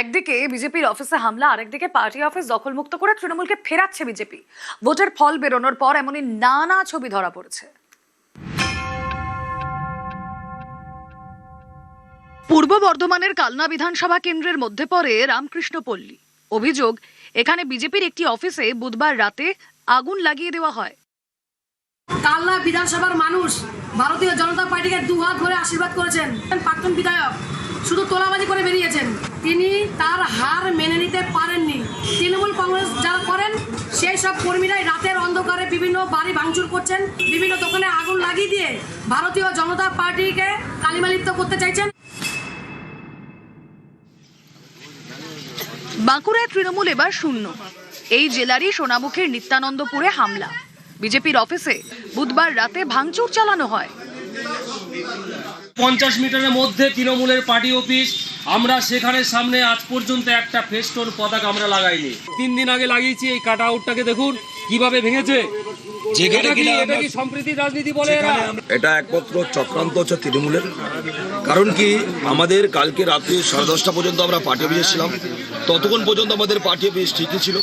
একদিকে বিজেপির অফিসে হামলা, আরেকদিকে পার্টি অফিস দখলমুক্ত করে তৃণমূলকে ফেরাচ্ছে বিজেপি। ভোটের ফল বেরোনোর পর এমনই নানা ছবি ধরা পড়েছে। পূর্ব বর্ধমানের কালনা বিধানসভা কেন্দ্রের মধ্যে পড়ে রামকৃষ্ণপল্লী। অভিযোগ, এখানে বিজেপির একটি অফিসে বুধবার রাতে আগুন লাগিয়ে দেওয়া হয়। কালনা বিধানসভার মানুষ ভারতীয় জনতা পার্টিকে দুহাত ধরে আশীর্বাদ করেছেন। প্রাক্তন বিধায়ক শুধু তোলাবাজি করে বেরিয়েছেন, তিনি তার হার মেনে নিতে পারেননি। তৃণমূল কংগ্রেস যারা করেন সেই সব কর্মীরাই রাতের অন্ধকারে বিভিন্ন বাড়ি ভাঙচুর করছেন, বিভিন্ন দোকানে আগুন লাগিয়ে দিয়ে ভারতীয় জনতা পার্টিকে কালিমালিপ্ত করতে চাইছেন। বাঁকুড়ায় তৃণমূল এবার শূন্য। এই জেলারই সোনামুখীর নিত্যানন্দপুরে হামলা। বিজেপির অফিসে বুধবার রাতে ভাঙচুর চালানো হয়। 50 মিটারের মধ্যে তৃণমূলের পার্টি অফিস, আমরা সেখানে সামনে আজ পর্যন্ত একটা ফেস্টুন পতাকা আমরা লাগাইনি। 3 দিন আগে লাগিয়েছি। এই কাট আউটটাকে দেখুন কিভাবে ভেঙেছে। এটা কি সম্প্রীতির রাজনীতি বলে? এটা একমাত্র চক্রান্ত হচ্ছে তৃণমূলের। কারণ কি, আমাদের কালকে রাত্রি 10:30 পর্যন্ত আমরা পার্টি অফিসে ছিলাম। ততক্ষণ পর্যন্ত আমাদের পার্টি অফিস ঠিকই ছিল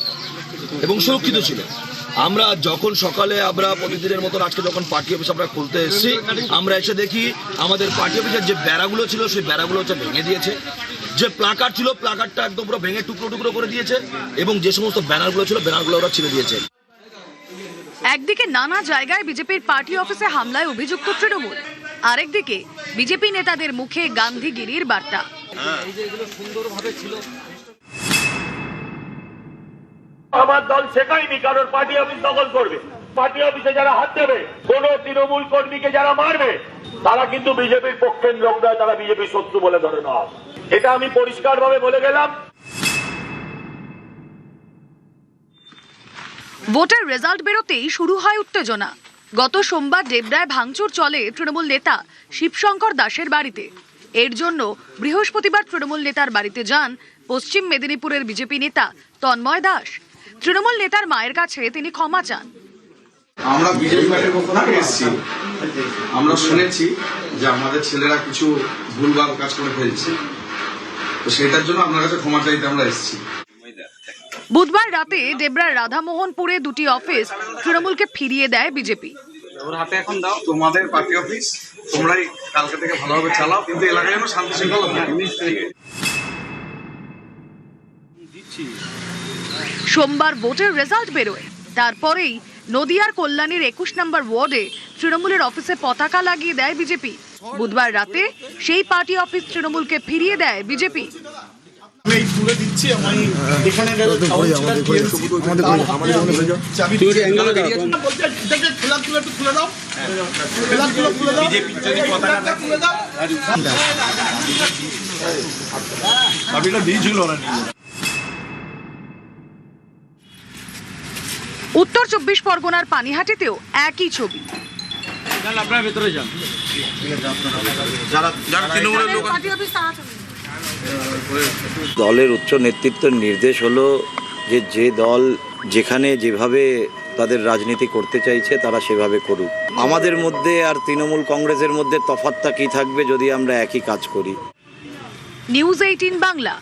এবং সুরক্ষিত ছিল। আমরা যখন সকালে আমরা প্রতিদিনের মতন আজকে যখন পার্টি অফিস আমরা খুলতে এসেছি, আমরা এসে দেখি আমাদের পার্টি অফিসের যে বেড়াগুলো ছিল সেই বেড়াগুলো হচ্ছে ভেঙে দিয়েছে। যে প্লাকার্ড ছিল প্লাকার্ডটা একদম পুরো ভেঙে টুকরো টুকরো করে দিয়েছে এবং যে সমস্ত ব্যানারগুলো ছিল ব্যানারগুলো ওরা ছিঁড়ে দিয়েছে। একদিকে নানা জায়গায় বিজেপির পার্টি অফিসে হামলায় অভিযুক্ত তৃণমূল, আরেকদিকে বিজেপি নেতাদের মুখে গান্ধীগিরির বার্তা। আমার দল শেখায়নি কারোর পার্টি অফিস দখল করবে। পার্টি অফিসে যারা হাত দেবে, কোন তৃণমূল কর্মীকে যারা মারবে, তারা কিন্তু বিজেপির পক্ষের লোক নয়, তারা বিজেপির শত্রু বলে ধরে নেওয়া। এটা আমি পরিষ্কারভাবে বলে গেলাম। ভোটের রেজাল্ট বেরোতেই শুরু হয় উত্তেজনা। গত সোমবার ডেবরায় ভাঙচুর চলে তৃণমূল নেতা শিবশঙ্কর দাসের বাড়িতে। এর জন্য বৃহস্পতিবার তৃণমূল নেতার বাড়িতে যান পশ্চিম মেদিনীপুরের বিজেপি নেতা তন্ময় দাস। তৃণমূল নেতার মায়ের কাছে তিনি ক্ষমা চান। আমরা বিজেপি পার্টির পক্ষ থেকে এসেছি, আমরা শুনেছি যে আমাদের ছেলেরা কিছু ভুলভাল কাজ করে ফেলছে, তো সেটার জন্য আপনার কাছে ক্ষমা চাইতে আমরা এসেছি। বুধবার রাতে ডেবরার রাধামোহনপুরে দুটি অফিস তৃণমূলকে ফিরিয়ে দেয় বিজেপি। ওর হাতে এখন দাও তোমাদের পার্টি অফিস, তোমরাই কালকে থেকে ভালোভাবে চালাও, কিন্তু এলাকায় যেন শান্তি শৃঙ্খলা থাকে। সোমবার ভোটের রেজাল্ট বেরোয়, তারপরেই নদিয়ার কল্যাণীর 21 নম্বর ওয়ার্ডে তৃণমূলের অফিসে পতাকা লাগিয়ে দেয় বিজেপি। বুধবার রাতে সেই পার্টি অফিস তৃণমূলকে ফিরিয়ে দেয় বিজেপি। উত্তর 24 পরগনার পানিহাটিতেও একই ছবি। দলের উচ্চ নেতৃত্বের নির্দেশ হলো যে দল যেখানে যেভাবে তাদের রাজনীতি করতে চাইছে তারা সেভাবে করুক। আমাদের মধ্যে আর তৃণমূল কংগ্রেসের মধ্যে তফাৎটা কি থাকবে যদি আমরা একই কাজ করি। নিউজ 18 বাংলা।